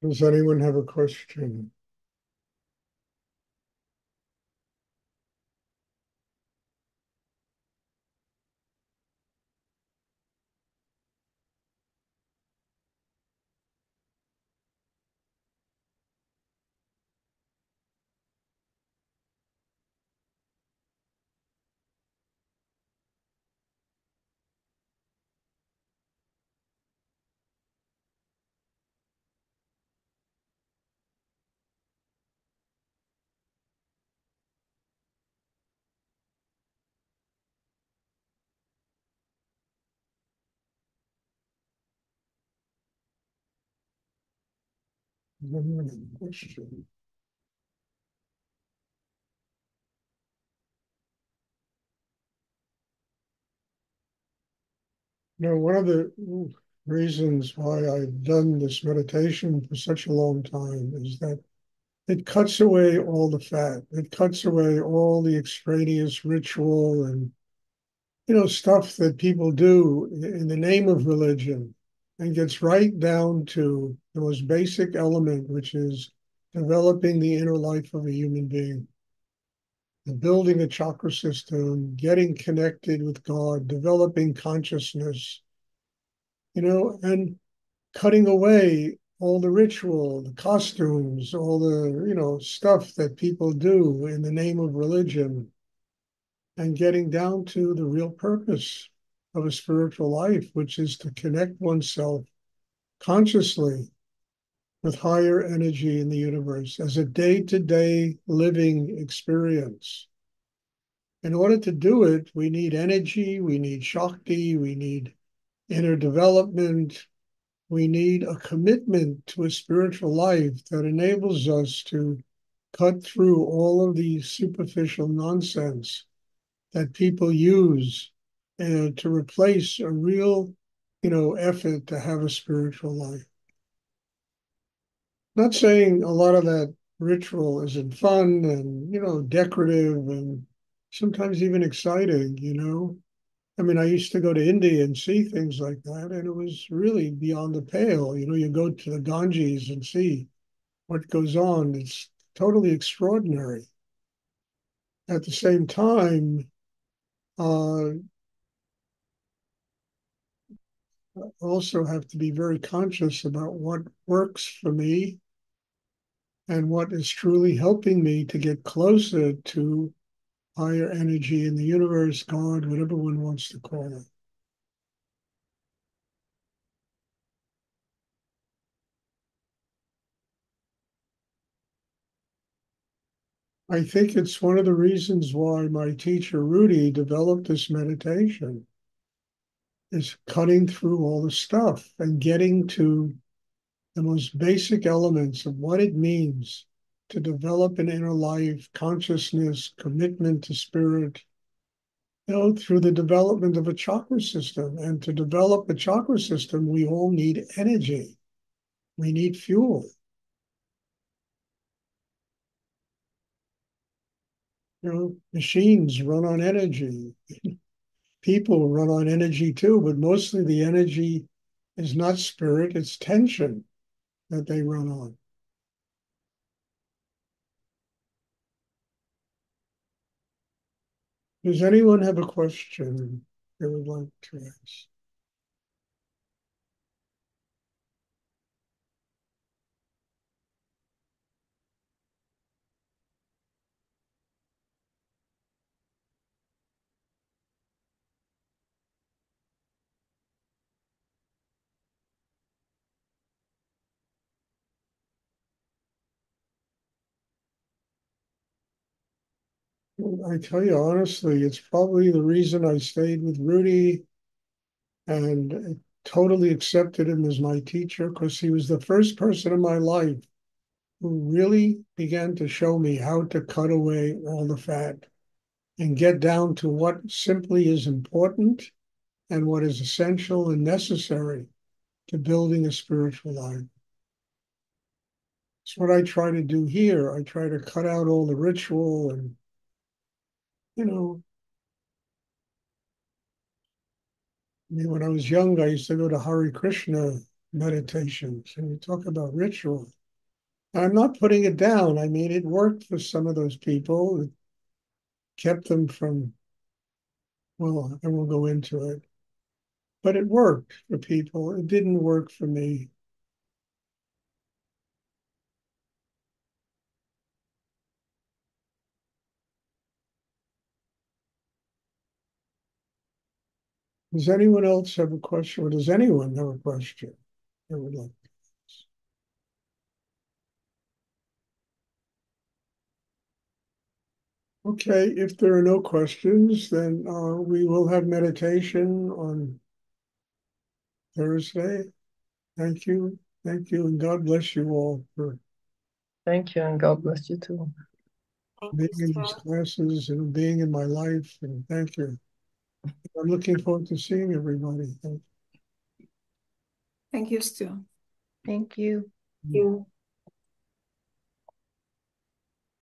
Does anyone have a question? Does anyone have a question? One of the reasons why I've done this meditation for such a long time is that it cuts away all the fat. It cuts away all the extraneous ritual and, stuff that people do in the name of religion and gets right down to the most basic element, which is developing the inner life of a human being. Building a chakra system, getting connected with God, developing consciousness, and cutting away all the ritual, the costumes, all the, stuff that people do in the name of religion, and getting down to the real purpose of a spiritual life, which is to connect oneself consciously with higher energy in the universe as a day to day living experience. In order to do it, we need energy, we need Shakti, we need inner development, we need a commitment to a spiritual life that enables us to cut through all of the superficial nonsense that people use to replace a real, effort to have a spiritual life. Not saying a lot of that ritual isn't fun and, decorative and sometimes even exciting. I mean, I used to go to India and see things like that, and it was really beyond the pale. You go to the Ganges and see what goes on. It's totally extraordinary. At the same time, I also have to be very conscious about what works for me and what is truly helping me to get closer to higher energy in the universe, God, whatever one wants to call it. I think it's one of the reasons why my teacher Rudi developed this meditation is cutting through all the stuff and getting to the most basic elements of what it means to develop an inner life, consciousness, commitment to spirit, through the development of a chakra system. And to develop a chakra system, we all need energy. We need fuel. Machines run on energy. People run on energy too, but mostly the energy is not spirit, it's tension that they run on. Does anyone have a question they would like to ask? I tell you honestly, it's probably the reason I stayed with Rudi and totally accepted him as my teacher because he was the first person in my life who really began to show me how to cut away all the fat and get down to what simply is important and what is essential and necessary to building a spiritual life. It's what I try to do here. I try to cut out all the ritual and, you know, I mean, when I was young, I used to go to Hare Krishna meditations and you talk about ritual. I'm not putting it down. I mean, it worked for some of those people. It kept them from, well, I won't go into it, but it worked for people. It didn't work for me. Does anyone else have a question? Or does anyone have a question they would like to ask? Okay, if there are no questions, then we will have meditation on Thursday. Thank you. Thank you. And God bless you all for Thank you, and God bless you too. being in these classes and being in my life. And thank you. I'm looking forward to seeing everybody. Thank you, Stu. Thank you. You.